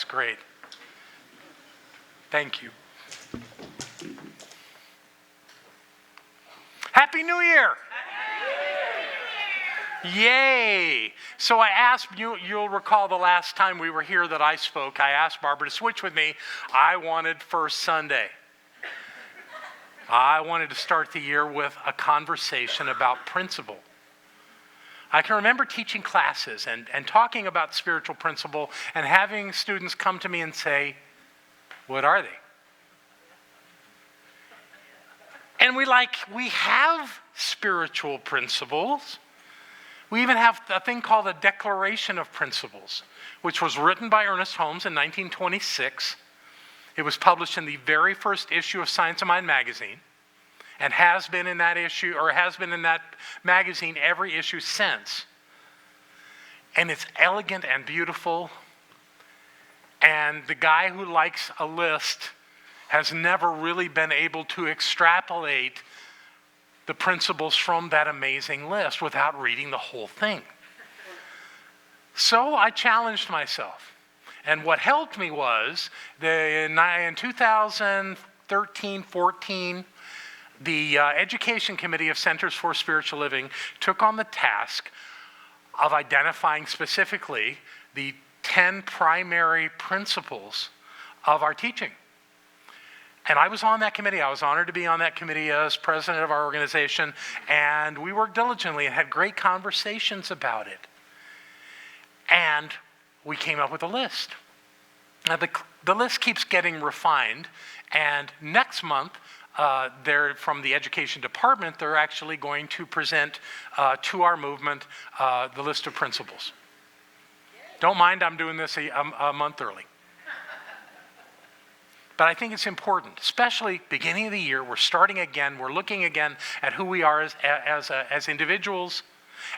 That's great. Thank you. Happy New Year! Yay! So I asked, you'll recall the last time we were here that I spoke, I asked Barbara to switch with me. I wanted First Sunday. I wanted to start the year with a conversation about principle. I can remember teaching classes and talking about spiritual principle and having students come to me and say, what are they? And we have spiritual principles. We even have a thing called a Declaration of Principles, which was written by Ernest Holmes in 1926. It was published in the very first issue of Science of Mind magazine and has been in that issue, or has been in that magazine every issue since. And it's elegant and beautiful. And the guy who likes a list has never really been able to extrapolate the principles from that amazing list without reading the whole thing. So I challenged myself. And what helped me was, in 2013-14, the Education Committee of Centers for Spiritual Living took on the task of identifying specifically the 10 primary principles of our teaching. And I was on that committee. I was honored to be on that committee as president of our organization. And we worked diligently and had great conversations about it. And we came up with a list. Now, the list keeps getting refined. And next month, from the education department, they're actually going to present to our movement the list of principles. Don't mind I'm doing this a month early. But I think it's important, especially beginning of the year. We're starting again. We're looking again at who we are as individuals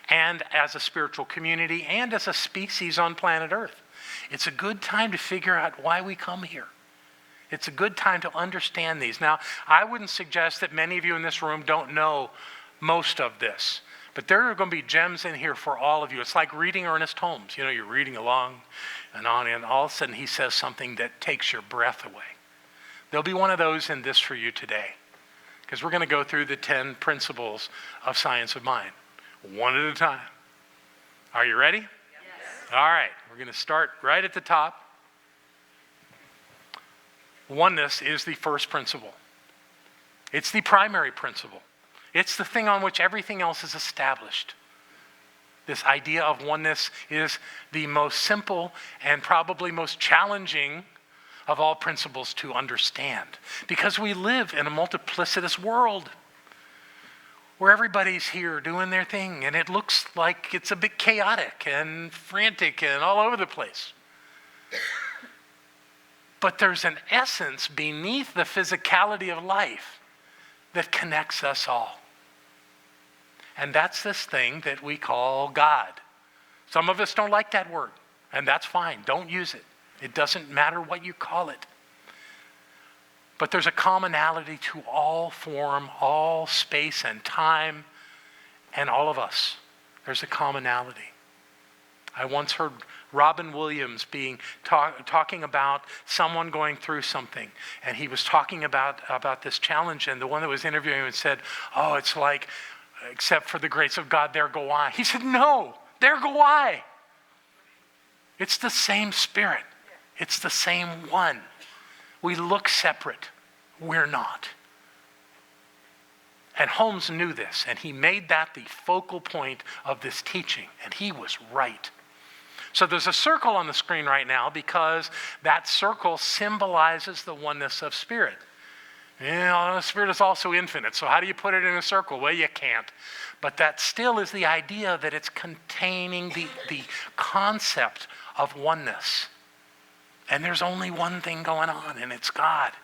and as a spiritual community and as a species on planet Earth. It's a good time to figure out why we come here. It's a good time to understand these. Now, I wouldn't suggest that many of you in this room don't know most of this. But there are going to be gems in here for all of you. It's like reading Ernest Holmes. You know, you're reading along and on, and all of a sudden he says something that takes your breath away. There'll be one of those in this for you today, because we're going to go through the 10 principles of Science of Mind, one at a time. Are you ready? Yes. All right, we're going to start right at the top. Oneness is the first principle. It's the primary principle. It's the thing on which everything else is established. This idea of oneness is the most simple and probably most challenging of all principles to understand, because we live in a multiplicitous world where everybody's here doing their thing, and it looks like it's a bit chaotic and frantic and all over the place. But there's an essence beneath the physicality of life that connects us all. And that's this thing that we call God. Some of us don't like that word, and that's fine. Don't use it. It doesn't matter what you call it. But there's a commonality to all form, all space and time, and all of us. There's a commonality. I once heard Robin Williams talking about someone going through something, and he was talking about this challenge, and the one that was interviewing him said, "Oh, it's like, except for the grace of God, there go I." He said, "No, there go I." It's the same Spirit. It's the same one. We look separate. We're not. And Holmes knew this, and he made that the focal point of this teaching, and he was right. So there's a circle on the screen right now because that circle symbolizes the oneness of Spirit. You know, Spirit is also infinite, so how do you put it in a circle? Well, you can't. But that still is the idea that it's containing the concept of oneness. And there's only one thing going on, and it's God.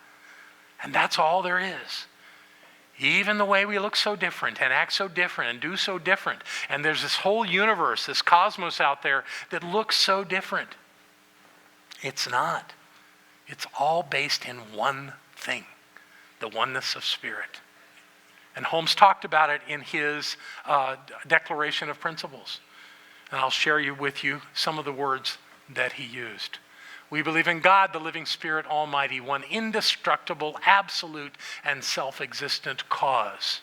And that's all there is. Even the way we look so different and act so different and do so different. And there's this whole universe, this cosmos out there that looks so different. It's not. It's all based in one thing, the oneness of Spirit. And Holmes talked about it in his Declaration of Principles. And I'll share with you some of the words that he used. We believe in God, the living Spirit, Almighty, one indestructible, absolute, and self-existent cause.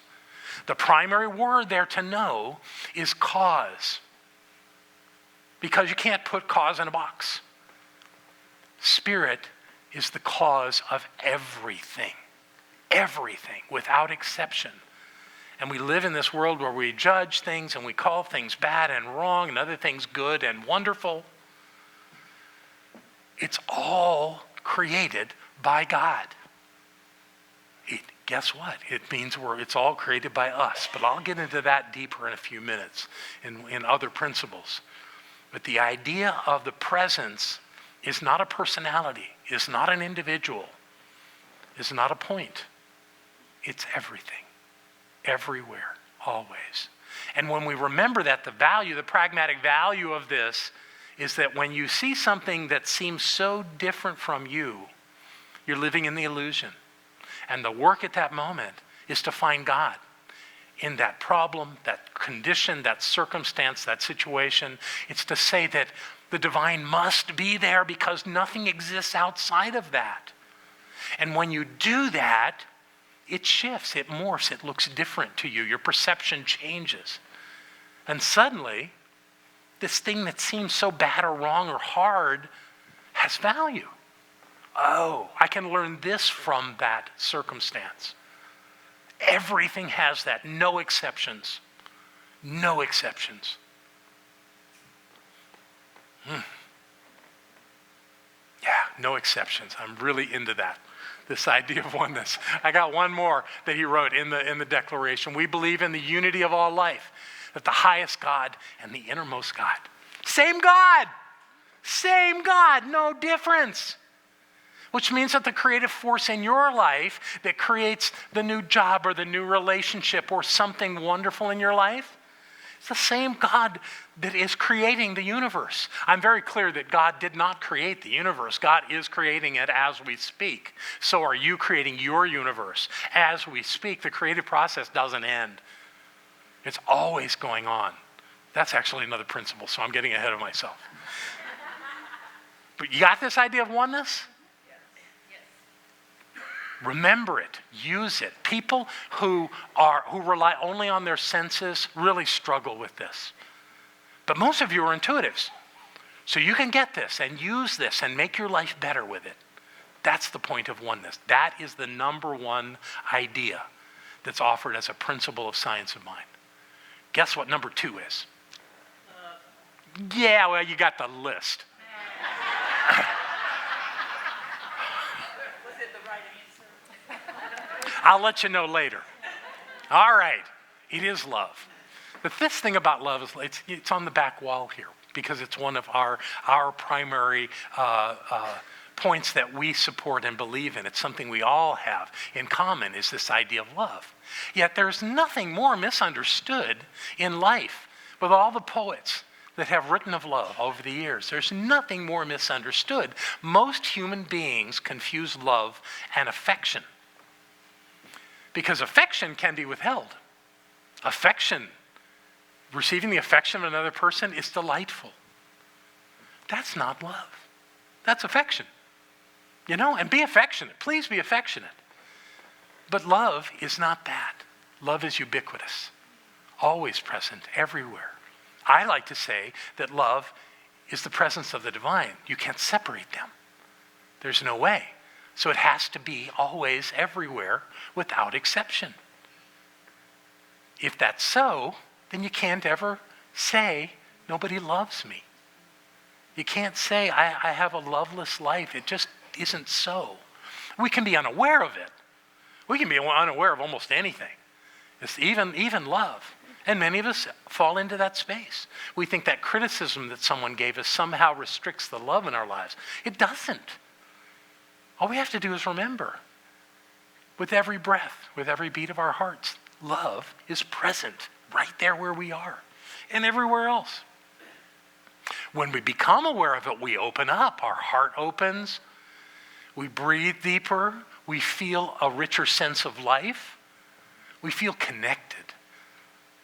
The primary word there to know is cause, because you can't put cause in a box. Spirit is the cause of everything, without exception. And we live in this world where we judge things and we call things bad and wrong and other things good and wonderful. It's all created by God. Guess what? It means it's all created by us. But I'll get into that deeper in a few minutes in other principles. But the idea of the presence is not a personality, is not an individual, is not a point. It's everything, everywhere, always. And when we remember that, the pragmatic value of this is that when you see something that seems so different from you, you're living in the illusion. And the work at that moment is to find God in that problem, that condition, that circumstance, that situation. It's to say that the divine must be there because nothing exists outside of that. And when you do that, it shifts, it morphs, it looks different to you. Your perception changes. And suddenly, this thing that seems so bad or wrong or hard has value. Oh, I can learn this from that circumstance. Everything has that, no exceptions. No exceptions. Yeah, no exceptions. I'm really into that. This idea of oneness. I got one more that he wrote in the Declaration. We believe in the unity of all life, that the highest God and the innermost God. Same God! Same God, no difference. Which means that the creative force in your life that creates the new job or the new relationship or something wonderful in your life, it's the same God that is creating the universe. I'm very clear that God did not create the universe. God is creating it as we speak. So are you creating your universe as we speak. The creative process doesn't end. It's always going on. That's actually another principle, so I'm getting ahead of myself. But you got this idea of oneness? Remember it, use it. People who rely only on their senses really struggle with this. But most of you are intuitives. So you can get this and use this and make your life better with it. That's the point of oneness. That is the number one idea that's offered as a principle of science of mind. Guess what number 2 is? Yeah, well, you got the list. I'll let you know later. All right, it is love. But this thing about love is it's on the back wall here because it's one of our primary points that we support and believe in. It's something we all have in common is this idea of love. Yet there's nothing more misunderstood in life with all the poets that have written of love over the years. There's nothing more misunderstood. Most human beings confuse love and affection. Because affection can be withheld. Affection, receiving the affection of another person is delightful. That's not love. That's affection. And be affectionate. Please be affectionate. But love is not that. Love is ubiquitous, always present, everywhere. I like to say that love is the presence of the divine. You can't separate them. There's no way. So it has to be always everywhere without exception. If that's so, then you can't ever say, nobody loves me. You can't say, I have a loveless life. It just isn't so. We can be unaware of it. We can be unaware of almost anything. It's even love. And many of us fall into that space. We think that criticism that someone gave us somehow restricts the love in our lives. It doesn't. All we have to do is remember, with every breath, with every beat of our hearts, love is present right there where we are and everywhere else. When we become aware of it, we open up, our heart opens, we breathe deeper, we feel a richer sense of life, we feel connected.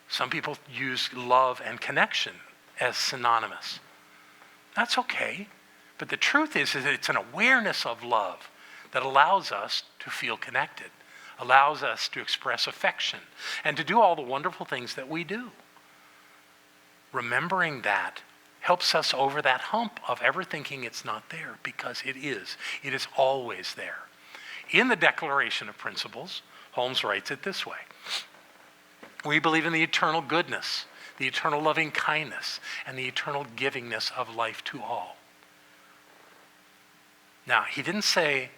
Some people use love and connection as synonymous. That's okay. But the truth is that it's an awareness of love that allows us to feel connected, allows us to express affection, and to do all the wonderful things that we do. Remembering that helps us over that hump of ever thinking it's not there, because it is. It is always there. In the Declaration of Principles, Holmes writes it this way: we believe in the eternal goodness, the eternal loving kindness, and the eternal givingness of life to all. Now, he didn't say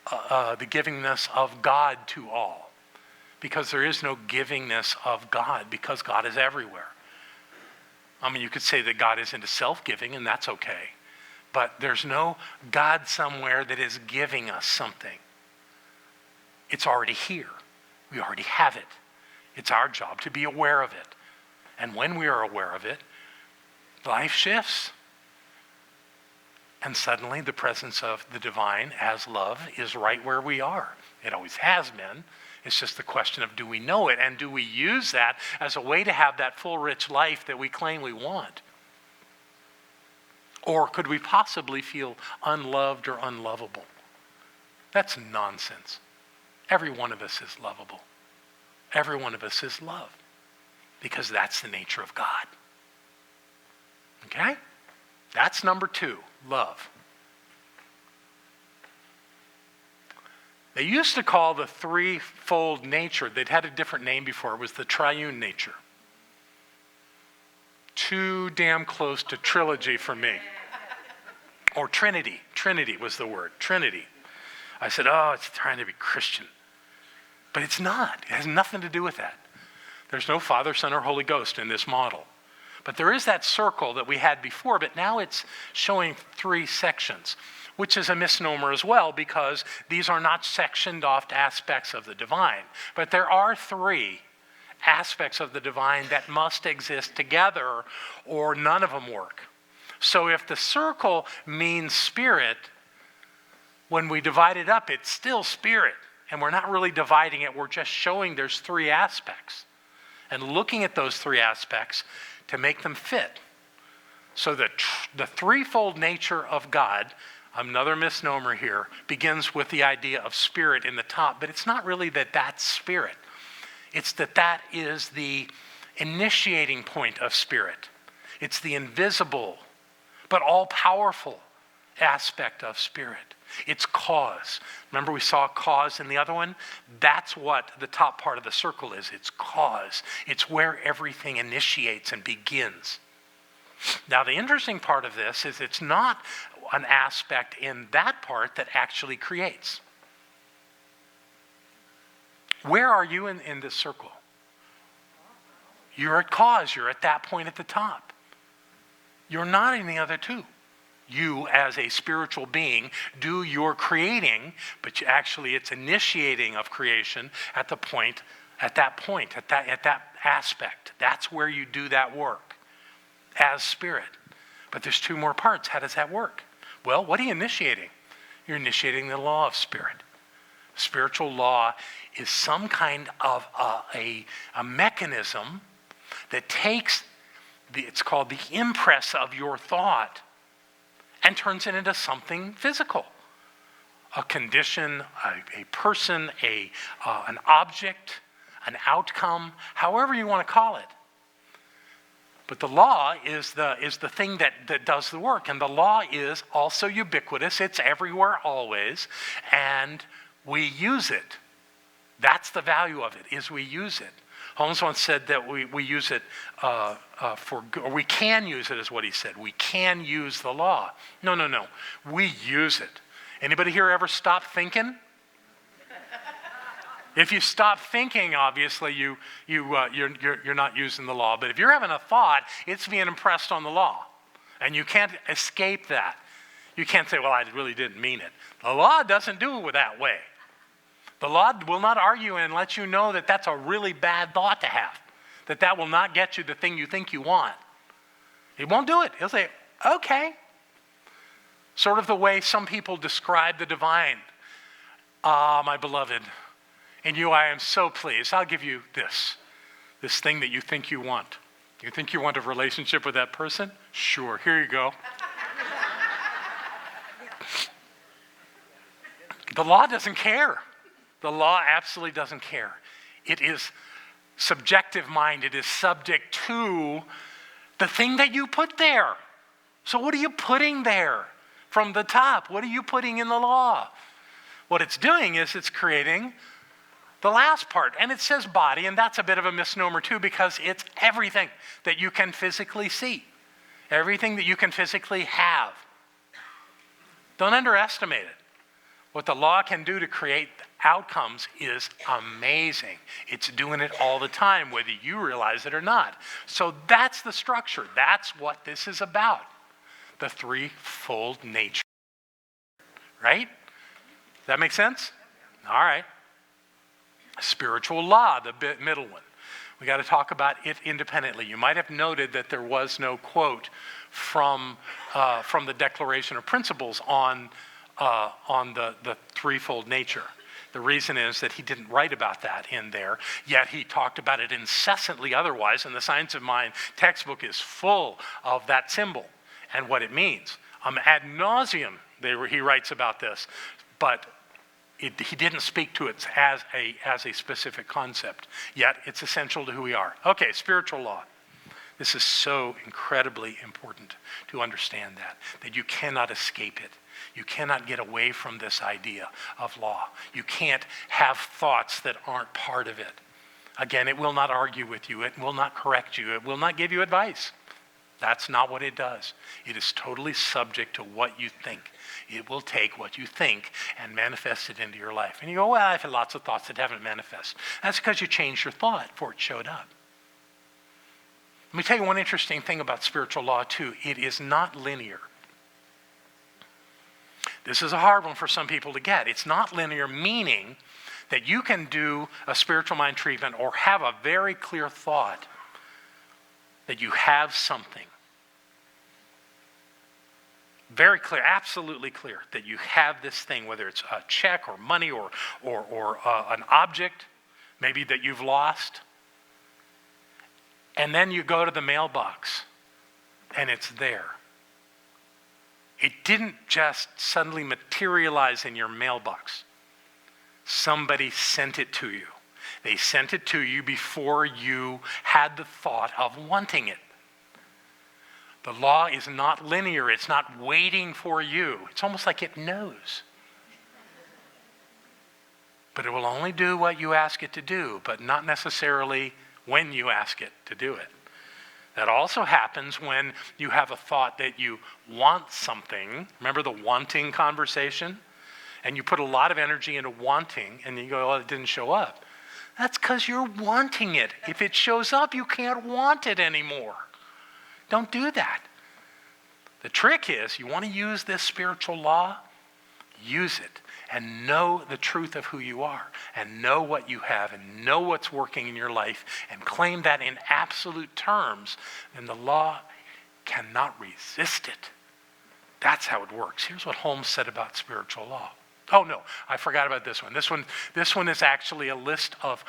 the givingness of God to all, because there is no givingness of God, because God is everywhere. I mean, you could say that God is into self-giving, and that's okay. But there's no God somewhere that is giving us something. It's already here. We already have it. It's our job to be aware of it. And when we are aware of it, life shifts. And suddenly the presence of the divine as love is right where we are. It always has been. It's just the question of, do we know it, and do we use that as a way to have that full, rich life that we claim we want? Or could we possibly feel unloved or unlovable? That's nonsense. Every one of us is lovable. Every one of us is love, because that's the nature of God. Okay? That's number 2, love. They used to call the threefold nature, they'd had a different name before, it was the triune nature. Too damn close to trilogy for me. Or Trinity. Trinity was the word, Trinity. I said, oh, it's trying to be Christian. But it's not. It has nothing to do with that. There's no Father, Son, or Holy Ghost in this model. But there is that circle that we had before, but now it's showing 3 sections, which is a misnomer as well, because these are not sectioned off aspects of the divine. But there are 3 aspects of the divine that must exist together, or none of them work. So if the circle means spirit, when we divide it up, it's still spirit. And we're not really dividing it, we're just showing there's 3 aspects. And looking at those 3 aspects to make them fit. So the threefold nature of God, another misnomer here, begins with the idea of spirit in the top, but it's not really that that's spirit. It's that that is the initiating point of spirit. It's the invisible, but all-powerful aspect of spirit. It's cause. Remember we saw cause in the other one? That's what the top part of the circle is. It's cause. It's where everything initiates and begins. Now the interesting part of this is it's not an aspect in that part that actually creates. Where are you in this circle? You're at cause. You're at that point at the top. You're not in the other 2. You, as a spiritual being, do your creating, but actually it's initiating of creation at that aspect. That's where you do that work as spirit. But there's 2 more parts. How does that work? Well, what are you initiating? You're initiating the law of spirit. Spiritual law is some kind of a mechanism that takes, it's called the impress of your thought, and turns it into something physical. A condition, a person, an object, an outcome, however you want to call it. But the law is the thing that does the work. And the law is also ubiquitous. It's everywhere always. And we use it. That's the value of it, is we use it. Holmes once said that we use it or we can use it, is what he said. We can use the law. No. We use it. Anybody here ever stop thinking? If you stop thinking, obviously you're not using the law. But if you're having a thought, it's being impressed on the law, and you can't escape that. You can't say, "Well, I really didn't mean it." The law doesn't do it that way. The law will not argue and let you know that that's a really bad thought to have, that will not get you the thing you think you want. It won't do it. He'll say, okay. Sort of the way some people describe the divine. Ah, my beloved, in you I am so pleased. I'll give you this thing that you think you want. You think you want a relationship with that person? Sure, here you go. The law doesn't care. The law absolutely doesn't care. It is subjective mind. It is subject to the thing that you put there. So what are you putting there from the top? What are you putting in the law? What it's doing is it's creating the last part. And it says body, and that's a bit of a misnomer too, because it's everything that you can physically see. Everything that you can physically have. Don't underestimate it. What the law can do to create outcomes is amazing. It's doing it all the time, whether you realize it or not. So that's the structure. That's what this is about. The threefold nature. Right? Does that make sense? All right. Spiritual law, the middle one. We got to talk about it independently. You might have noted that there was no quote from the Declaration of Principles on the threefold nature. The reason is that he didn't write about that in there, yet he talked about it incessantly otherwise, and the Science of Mind textbook is full of that symbol and what it means. Ad nauseum, he writes about this, but he didn't speak to it as a specific concept, yet it's essential to who we are. Okay, spiritual law. This is so incredibly important to understand that you cannot escape it. You cannot get away from this idea of law. You can't have thoughts that aren't part of it. Again, it will not argue with you. It will not correct you. It will not give you advice. That's not what it does. It is totally subject to what you think. It will take what you think and manifest it into your life. And you go, well, I've had lots of thoughts that haven't manifested. That's because you changed your thought before it showed up. Let me tell you one interesting thing about spiritual law, too. It is not linear. This is a hard one for some people to get. It's not linear, meaning that you can do a spiritual mind treatment or have a very clear thought that you have something. Very clear, absolutely clear, that you have this thing, whether it's a check or money or an object, maybe that you've lost. And then you go to the mailbox, and it's there. It didn't just suddenly materialize in your mailbox. Somebody sent it to you. They sent it to you before you had the thought of wanting it. The law is not linear. It's not waiting for you. It's almost like it knows. But it will only do what you ask it to do, but not necessarily when you ask it to do it. That also happens when you have a thought that you want something. Remember the wanting conversation? And you put a lot of energy into wanting, and you go, oh, it didn't show up. That's because you're wanting it. If it shows up, you can't want it anymore. Don't do that. The trick is, you want to use this spiritual law, use it. And know the truth of who you are, and know what you have, and know what's working in your life, and claim that in absolute terms, then the law cannot resist it. That's how it works. Here's what Holmes said about spiritual law. Oh no, I forgot about this one. This one is actually a list of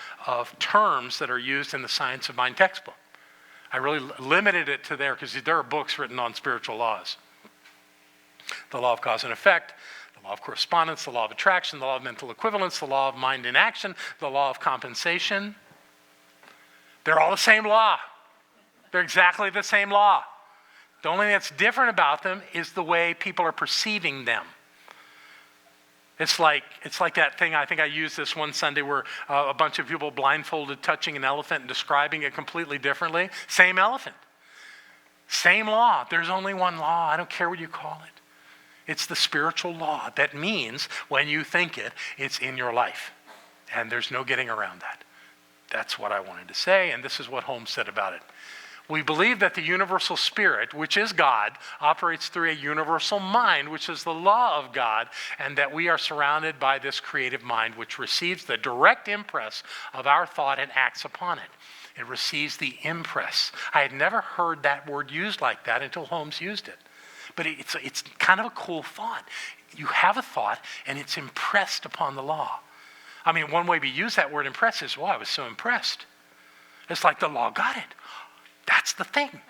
terms that are used in the Science of Mind textbook. I really limited it to there because there are books written on spiritual laws. The law of cause and effect, the law of correspondence, the law of attraction, the law of mental equivalence, the law of mind in action, the law of compensation. They're all the same law. They're exactly the same law. The only thing that's different about them is the way people are perceiving them. It's like that thing, I think I used this one Sunday where a bunch of people blindfolded touching an elephant and describing it completely differently. Same elephant. Same law. There's only one law. I don't care what you call it. It's the spiritual law. That means when you think it, it's in your life. And there's no getting around that. That's what I wanted to say, and this is what Holmes said about it. We believe that the universal spirit, which is God, operates through a universal mind, which is the law of God, and that we are surrounded by this creative mind, which receives the direct impress of our thought and acts upon it. It receives the impress. I had never heard that word used like that until Holmes used it. But it's kind of a cool thought. You have a thought, and it's impressed upon the law. I mean, one way we use that word impress is, well, I was so impressed. It's like the law got it. That's the thing.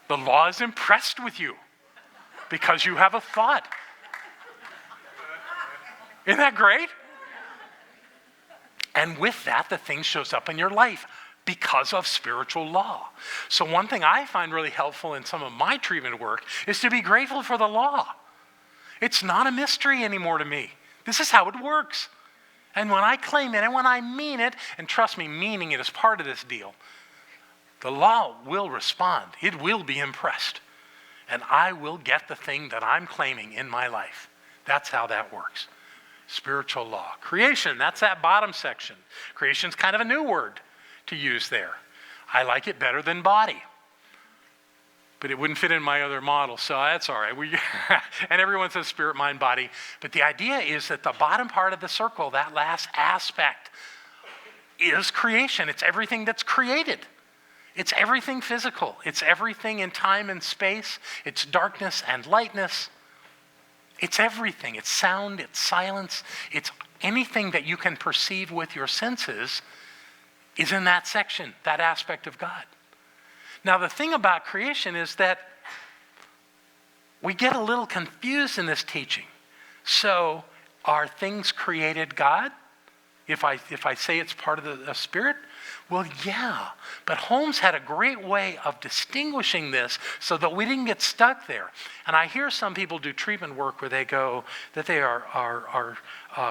The law is impressed with you. because you have a thought. Isn't that great? And with that, the thing shows up in your life because of spiritual law. So one thing I find really helpful in some of my treatment work is to be grateful for the law. It's not a mystery anymore to me. This is how it works. And when I claim it and when I mean it, and trust me, meaning it is part of this deal, the law will respond. It will be impressed. And I will get the thing that I'm claiming in my life. That's how that works. Spiritual law. Creation, that's that bottom section. Creation's kind of a new word to use there. I like it better than body. But it wouldn't fit in my other model, so that's all right. And everyone says spirit, mind, body. But the idea is that the bottom part of the circle, that last aspect, is creation. It's everything that's created. It's everything physical. It's everything in time and space. It's darkness and lightness. It's everything. It's sound, it's silence. It's anything that you can perceive with your senses is in that section, that aspect of God. Now, the thing about creation is that we get a little confused in this teaching. So, are things created God? If I say it's part of the Spirit? Well, yeah. But Holmes had a great way of distinguishing this so that we didn't get stuck there. And I hear some people do treatment work where they go that they are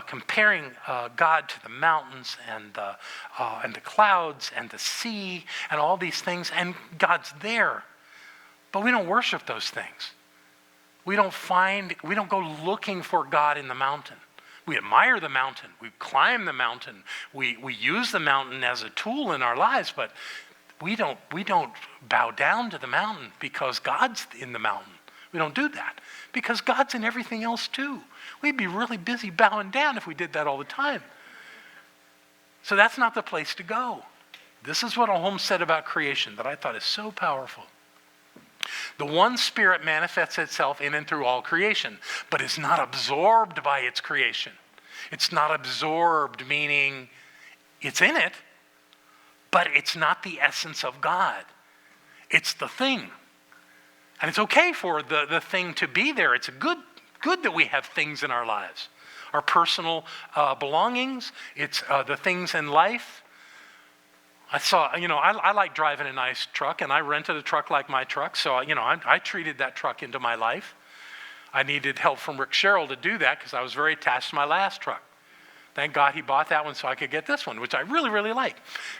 comparing God to the mountains and the clouds and the sea and all these things, and God's there. But we don't worship those things. We don't go looking for God in the mountain. We admire the mountain. We climb the mountain. We use the mountain as a tool in our lives, but we don't bow down to the mountain because God's in the mountain. We don't do that because God's in everything else too. We'd be really busy bowing down if we did that all the time. So that's not the place to go. This is what Holmes said about creation that I thought is so powerful. The one Spirit manifests itself in and through all creation, but is not absorbed by its creation. It's not absorbed, meaning it's in it, but it's not the essence of God. It's the thing. And it's okay for the thing to be there. It's good that we have things in our lives. Our personal belongings, it's the things in life. I like driving a nice truck, and I rented a truck like my truck, so, I treated that truck into my life. I needed help from Rick Sherrill to do that because I was very attached to my last truck. Thank God he bought that one so I could get this one, which I really, really like.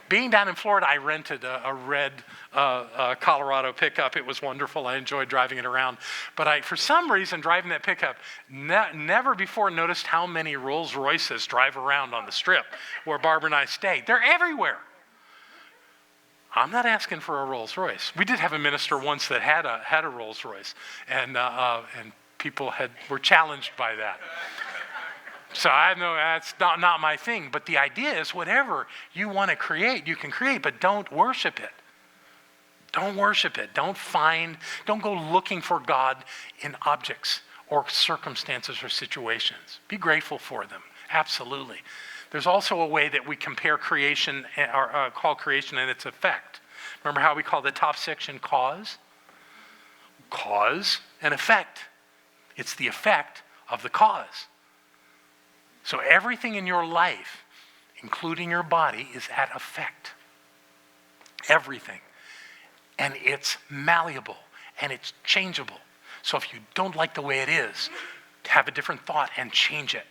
Being down in Florida, I rented a red Colorado pickup. It was wonderful. I enjoyed driving it around. But for some reason, driving that pickup, never before noticed how many Rolls Royces drive around on the strip where Barbara and I stayed. They're everywhere. I'm not asking for a Rolls Royce. We did have a minister once that had a Rolls Royce, and people were challenged by that. So I know that's not my thing. But the idea is whatever you want to create, you can create, but don't worship it. Don't worship it. Don't go looking for God in objects or circumstances or situations. Be grateful for them. Absolutely. There's also a way that we compare creation, or call creation and its effect. Remember how we call the top section cause? Cause and effect. It's the effect of the cause. So everything in your life, including your body, is at effect. Everything. And it's malleable and it's changeable. So if you don't like the way it is, have a different thought and change it.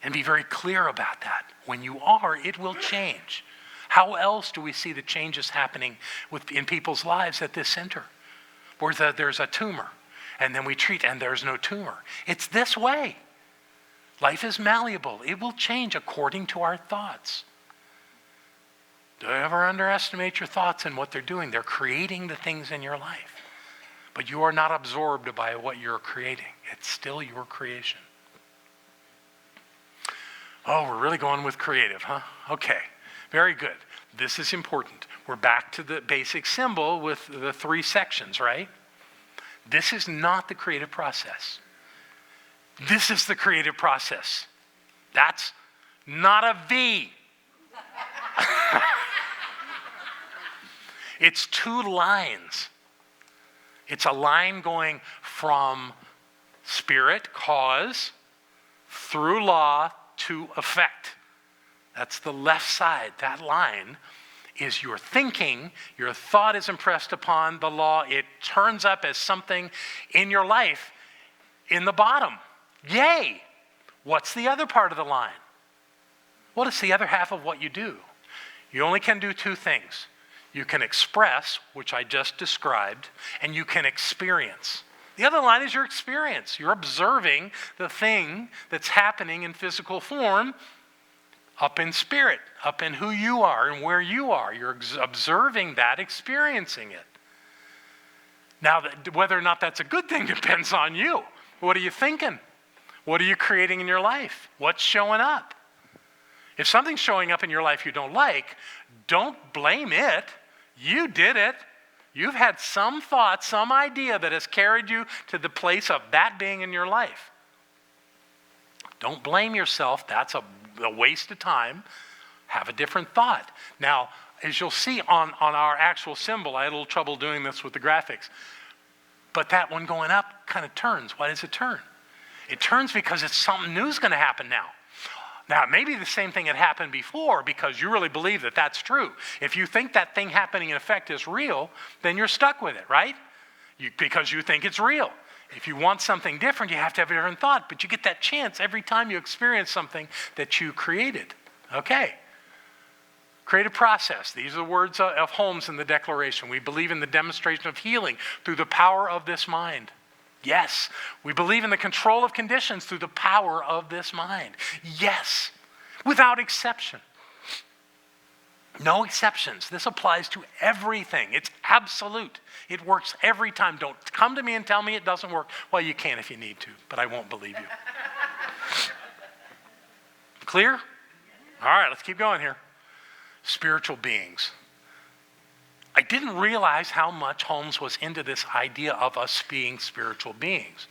And be very clear about that. When you are, it will change. How else do we see the changes happening in people's lives at this center? Where there's a tumor, and then we treat, and there's no tumor. It's this way. Life is malleable. It will change according to our thoughts. Don't ever underestimate your thoughts and what they're doing. They're creating the things in your life. But you are not absorbed by what you're creating. It's still your creation. Oh, we're really going with creative, huh? Okay, very good. This is important. We're back to the basic symbol with the 3 sections, right? This is not the creative process. This is the creative process. That's not a V. It's 2 lines. It's a line going from spirit, cause, through law to effect. That's the left side. That line is your thinking. Your thought is impressed upon the law. It turns up as something in your life in the bottom. Yay! What's the other part of the line? Well, it's the other half of what you do. You only can do two things. You can express, which I just described, and you can experience. The other line is your experience. You're observing the thing that's happening in physical form up in spirit, up in who you are and where you are. You're observing that, experiencing it. Now, whether or not that's a good thing depends on you. What are you thinking? What are you creating in your life? What's showing up? If something's showing up in your life you don't like, don't blame it. You did it. You've had some thought, some idea that has carried you to the place of that being in your life. Don't blame yourself. That's a waste of time. Have a different thought. Now, as you'll see on our actual symbol, I had a little trouble doing this with the graphics, but that one going up kind of turns. Why does it turn? It turns because it's something new is going to happen now. Now, it may be the same thing that happened before because you really believe that that's true. If you think that thing happening in effect is real, then you're stuck with it, right? Because you think it's real. If you want something different, you have to have a different thought, but you get that chance every time you experience something that you created. Okay. Creative process. These are the words of Holmes in the Declaration. We believe in the demonstration of healing through the power of this mind. Yes, we believe in the control of conditions through the power of this mind. Yes, without exception. No exceptions. This applies to everything. It's absolute. It works every time. Don't come to me and tell me it doesn't work. Well, you can if you need to, but I won't believe you. Clear? All right, let's keep going here. Spiritual beings. I didn't realize how much Holmes was into this idea of us being spiritual beings.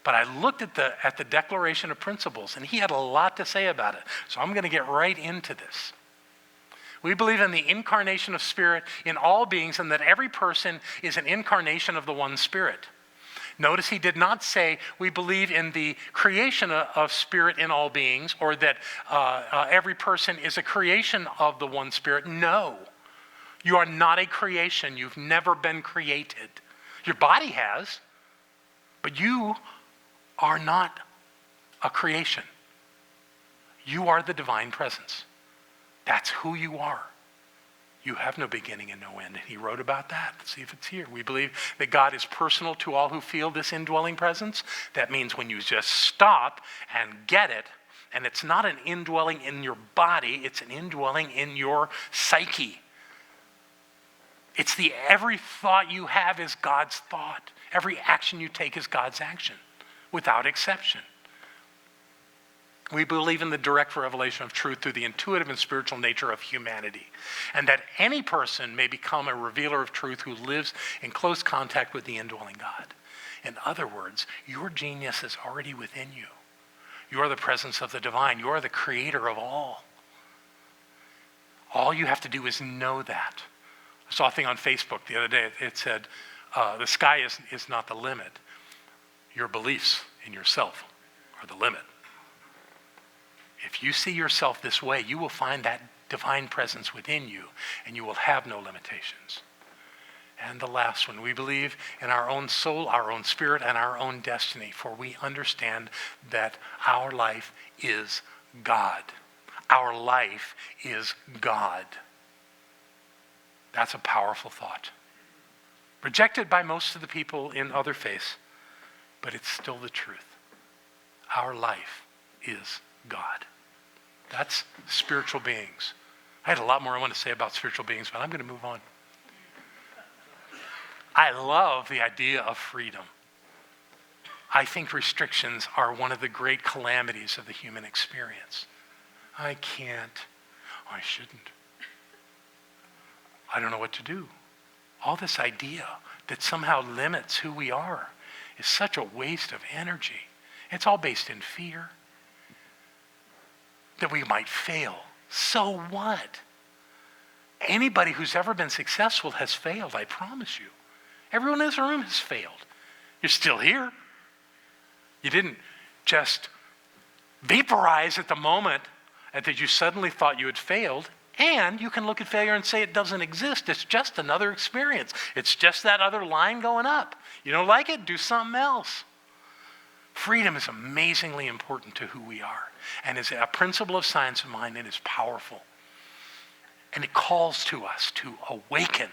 But I looked at the Declaration of Principles, and he had a lot to say about it. So I'm going to get right into this. We believe in the incarnation of spirit in all beings, and that every person is an incarnation of the one spirit. Notice he did not say we believe in the creation of spirit in all beings, or that every person is a creation of the one spirit. No. You are not a creation. You've never been created. Your body has, but you are not a creation. You are the divine presence. That's who you are. You have no beginning and no end. And he wrote about that. Let's see if it's here. We believe that God is personal to all who feel this indwelling presence. That means when you just stop and get it, and it's not an indwelling in your body, it's an indwelling in your psyche. It's every thought you have is God's thought. Every action you take is God's action, without exception. We believe in the direct revelation of truth through the intuitive and spiritual nature of humanity, and that any person may become a revealer of truth who lives in close contact with the indwelling God. In other words, your genius is already within you. You are the presence of the divine. You are the creator of all. All you have to do is know that. I saw a thing on Facebook the other day. It said, the sky is not the limit. Your beliefs in yourself are the limit. If you see yourself this way, you will find that divine presence within you, and you will have no limitations. And the last one, we believe in our own soul, our own spirit, and our own destiny, for we understand that our life is God. Our life is God. That's a powerful thought. Rejected by most of the people in other faiths, but it's still the truth. Our life is God. That's spiritual beings. I had a lot more I want to say about spiritual beings, but I'm going to move on. I love the idea of freedom. I think restrictions are one of the great calamities of the human experience. I can't. I shouldn't. I don't know what to do. All this idea that somehow limits who we are is such a waste of energy. It's all based in fear. That we might fail. So what? Anybody who's ever been successful has failed, I promise you. Everyone in this room has failed. You're still here. You didn't just vaporize at the moment that you suddenly thought you had failed. And you can look at failure and say it doesn't exist. It's just another experience. It's just that other line going up. You don't like it? Do something else. Freedom is amazingly important to who we are. And is a principle of science of mind, and is powerful. And it calls to us to awaken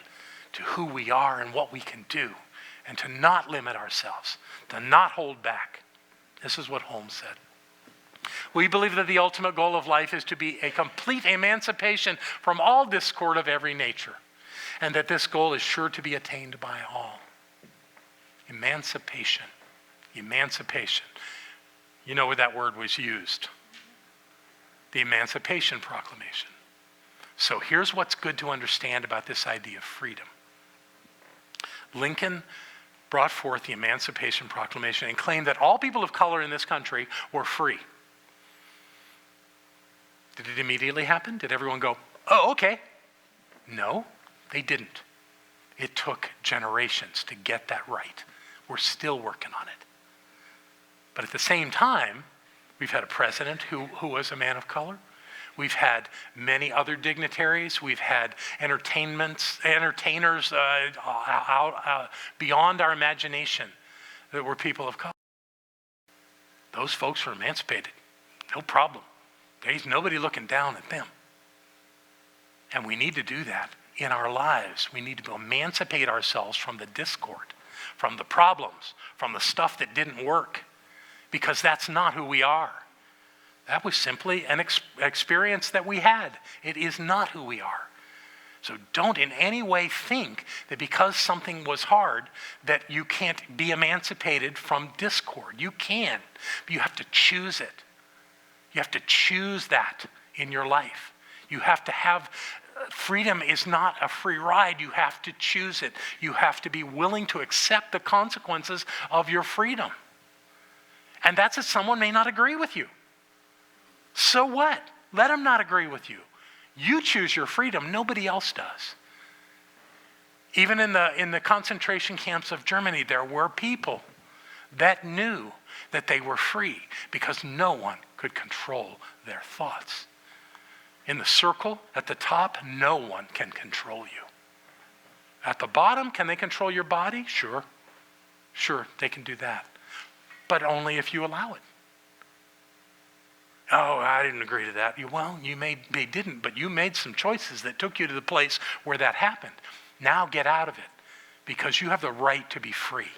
to who we are and what we can do. And to not limit ourselves. To not hold back. This is what Holmes said. We believe that the ultimate goal of life is to be a complete emancipation from all discord of every nature, and that this goal is sure to be attained by all. Emancipation. Emancipation. You know where that word was used. The Emancipation Proclamation. So here's what's good to understand about this idea of freedom. Lincoln brought forth the Emancipation Proclamation and claimed that all people of color in this country were free. Did it immediately happen? Did everyone go, oh, okay? No, they didn't. It took generations to get that right. We're still working on it. But at the same time, we've had a president who was a man of color. We've had many other dignitaries. We've had entertainers beyond our imagination that were people of color. Those folks were emancipated. No problem. There's nobody looking down at them. And we need to do that in our lives. We need to emancipate ourselves from the discord, from the problems, from the stuff that didn't work, because that's not who we are. That was simply an experience that we had. It is not who we are. So don't in any way think that because something was hard that you can't be emancipated from discord. You can, but you have to choose it. You have to choose that in your life. You have to have, freedom is not a free ride. You have to choose it. You have to be willing to accept the consequences of your freedom. And that's that someone may not agree with you. So what? Let them not agree with you. You choose your freedom. Nobody else does. Even in the concentration camps of Germany, there were people that knew that they were free because no one could control their thoughts. In the circle at the top, no one can control you. At the bottom, can they control your body? Sure. Sure, they can do that. But only if you allow it. Oh, I didn't agree to that. Well, they didn't, but you made some choices that took you to the place where that happened. Now get out of it, because you have the right to be free.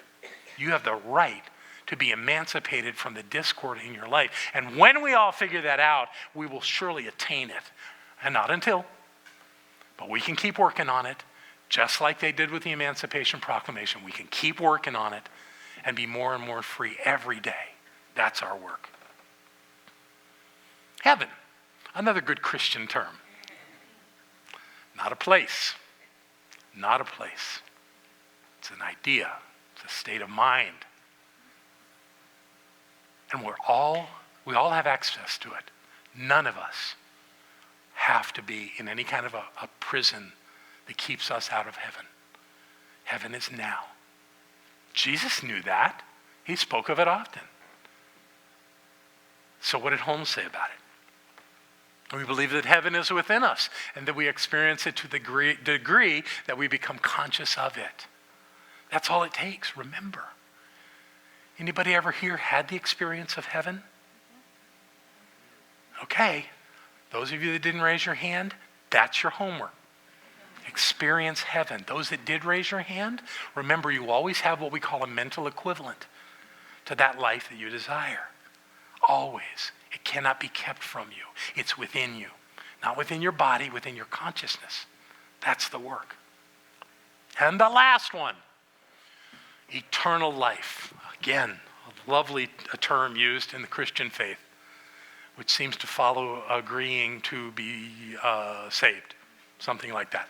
You have the right to be emancipated from the discord in your life. And when we all figure that out, we will surely attain it. And not until, but we can keep working on it, just like they did with the Emancipation Proclamation. We can keep working on it and be more and more free every day. That's our work. Heaven, another good Christian term. Not a place. Not a place. It's an idea. It's a state of mind. And we all have access to it. None of us have to be in any kind of a prison that keeps us out of heaven. Heaven is now. Jesus knew that. He spoke of it often. So what did Holmes say about it? We believe that heaven is within us and that we experience it to the degree that we become conscious of it. That's all it takes, remember. Anybody ever here had the experience of heaven? Okay. Those of you that didn't raise your hand, that's your homework. Experience heaven. Those that did raise your hand, remember you always have what we call a mental equivalent to that life that you desire. Always. It cannot be kept from you. It's within you. Not within your body, within your consciousness. That's the work. And the last one. Eternal life. Again, a lovely term used in the Christian faith, which seems to follow agreeing to be saved. Something like that.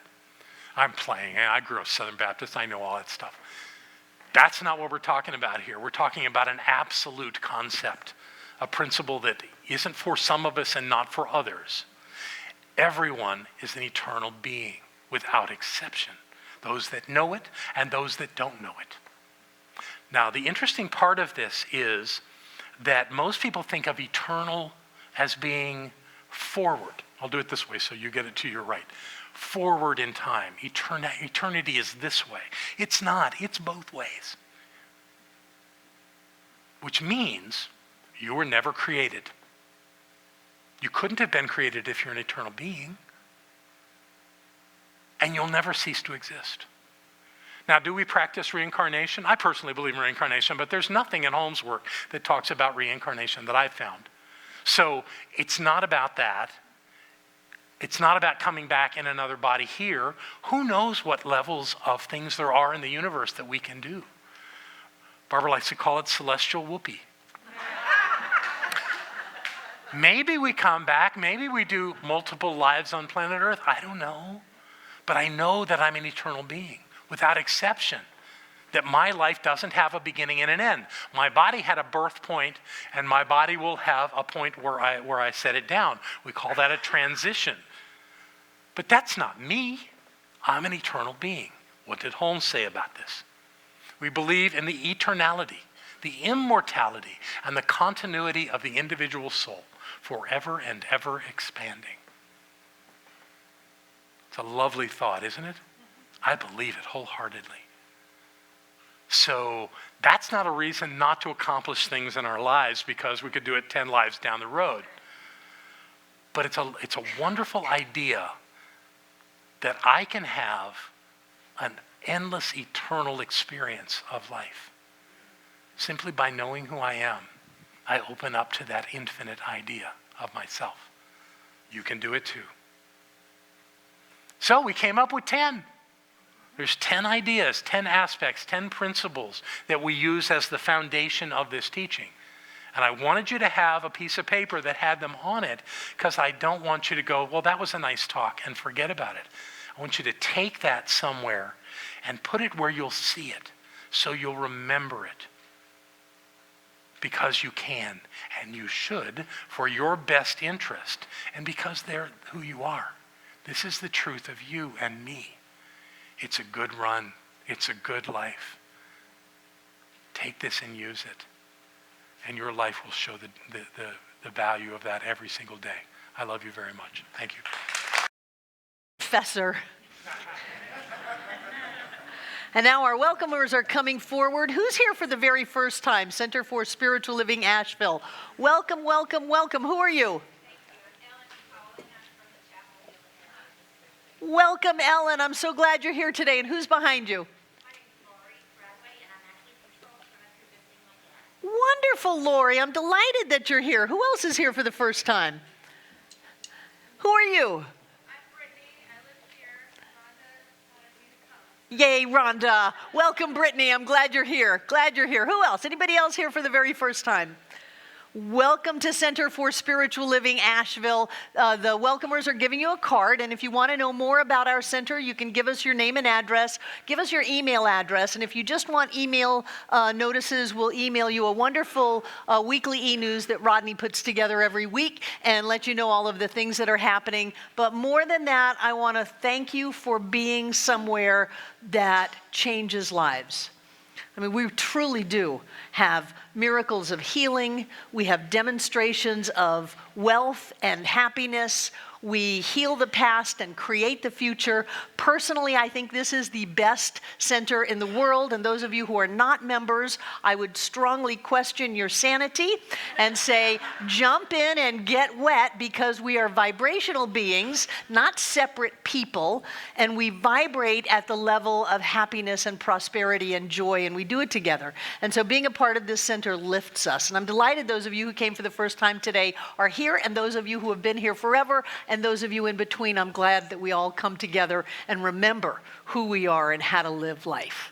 I'm playing. I grew up Southern Baptist. I know all that stuff. That's not what we're talking about here. We're talking about an absolute concept. A principle that isn't for some of us and not for others. Everyone is an eternal being without exception. Those that know it and those that don't know it. Now, the interesting part of this is that most people think of eternal as being forward. I'll do it this way so you get it to your right. Forward in time. Eternity is this way. It's not. It's both ways. Which means you were never created. You couldn't have been created if you're an eternal being. And you'll never cease to exist. Now, do we practice reincarnation? I personally believe in reincarnation, but there's nothing in Holmes' work that talks about reincarnation that I've found. So it's not about that. It's not about coming back in another body here. Who knows what levels of things there are in the universe that we can do? Barbara likes to call it celestial whoopee. Maybe we come back. Maybe we do multiple lives on planet Earth. I don't know. But I know that I'm an eternal being, without exception, that my life doesn't have a beginning and an end. My body had a birth point, and my body will have a point where I set it down. We call that a transition. But that's not me. I'm an eternal being. What did Holmes say about this? We believe in the eternality, the immortality, and the continuity of the individual soul, forever and ever expanding. It's a lovely thought, isn't it? I believe it wholeheartedly. So that's not a reason not to accomplish things in our lives because we could do it 10 lives down the road. But it's a wonderful idea that I can have an endless, eternal experience of life. Simply by knowing who I am, I open up to that infinite idea of myself. You can do it too. So we came up with 10. There's 10 ideas, 10 aspects, 10 principles that we use as the foundation of this teaching. And I wanted you to have a piece of paper that had them on it because I don't want you to go, well, that was a nice talk, and forget about it. I want you to take that somewhere and put it where you'll see it so you'll remember it. Because you can and you should for your best interest and because they're who you are. This is the truth of you and me. It's a good run. It's a good life. Take this and use it. And your life will show the value of that every single day. I love you very much. Thank you. Professor. And now our welcomers are coming forward. Who's here for the very first time? Center for Spiritual Living, Asheville. Welcome, welcome, welcome. Who are you? Welcome, Ellen. I'm so glad you're here today. And who's behind you? Wonderful, Lori. I'm delighted that you're here. Who else is here for the first time? Who are you? I'm Brittany. I live here. Rhonda wanted me to come. Yay, Rhonda. Welcome, Brittany. I'm glad you're here. Glad you're here. Who else? Anybody else here for the very first time? Welcome to Center for Spiritual Living, Asheville. The welcomers are giving you a card, and if you want to know more about our center, you can give us your name and address, give us your email address, and if you just want email notices, we'll email you a wonderful weekly e-news that Rodney puts together every week and let you know all of the things that are happening. But more than that, I want to thank you for being somewhere that changes lives. I mean, we truly do have miracles of healing. We have demonstrations of wealth and happiness. We heal the past and create the future. Personally, I think this is the best center in the world. And those of you who are not members, I would strongly question your sanity and say, jump in and get wet because we are vibrational beings, not separate people. And we vibrate at the level of happiness and prosperity and joy, and we do it together. And so being a part of this center lifts us. And I'm delighted those of you who came for the first time today are here, and those of you who have been here forever, and those of you in between, I'm glad that we all come together and remember who we are and how to live life.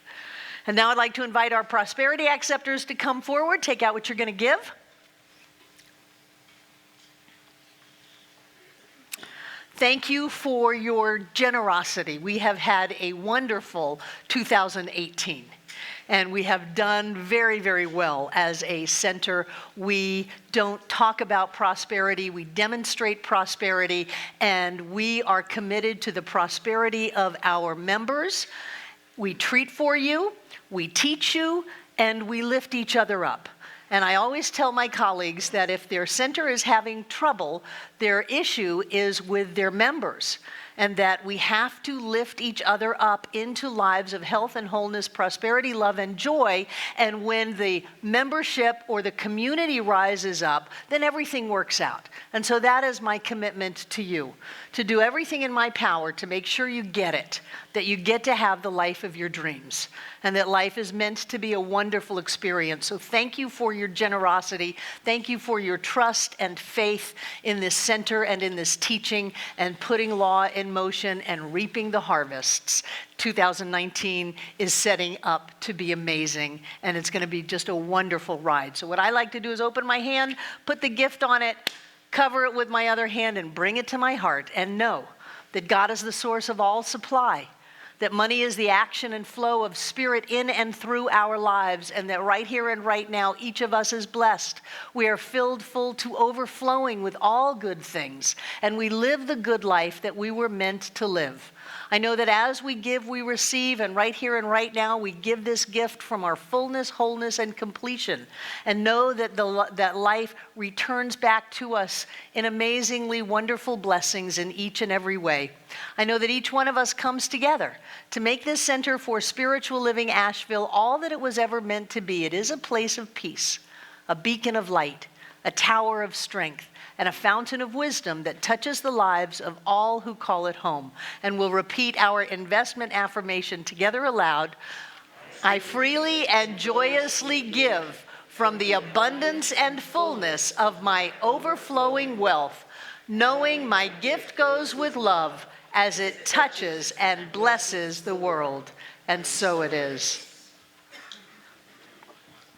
And now I'd like to invite our prosperity acceptors to come forward. Take out what you're going to give. Thank you for your generosity. We have had a wonderful 2018. And we have done very, very well as a center. We don't talk about prosperity, we demonstrate prosperity, and we are committed to the prosperity of our members. We treat for you, we teach you, and we lift each other up. And I always tell my colleagues that if their center is having trouble, their issue is with their members, and that we have to lift each other up into lives of health and wholeness, prosperity, love, and joy. And when the membership or the community rises up, then everything works out. And so that is my commitment to you, to do everything in my power to make sure you get it, that you get to have the life of your dreams, and that life is meant to be a wonderful experience. So thank you for your generosity. Thank you for your trust and faith in this center and in this teaching and putting law in motion and reaping the harvests. 2019 is setting up to be amazing, and it's going to be just a wonderful ride. So what I like to do is open my hand, put the gift on it, cover it with my other hand, and bring it to my heart, and know that God is the source of all supply, that money is the action and flow of spirit in and through our lives, and that right here and right now, each of us is blessed. We are filled full to overflowing with all good things, and we live the good life that we were meant to live. I know that as we give, we receive, and right here and right now, we give this gift from our fullness, wholeness, and completion, and know that that life returns back to us in amazingly wonderful blessings in each and every way. I know that each one of us comes together to make this Center for Spiritual Living Asheville all that it was ever meant to be. It is a place of peace, a beacon of light, a tower of strength, and a fountain of wisdom that touches the lives of all who call it home. And we'll repeat our investment affirmation together aloud. I freely and joyously give from the abundance and fullness of my overflowing wealth, knowing my gift goes with love as it touches and blesses the world. And so it is.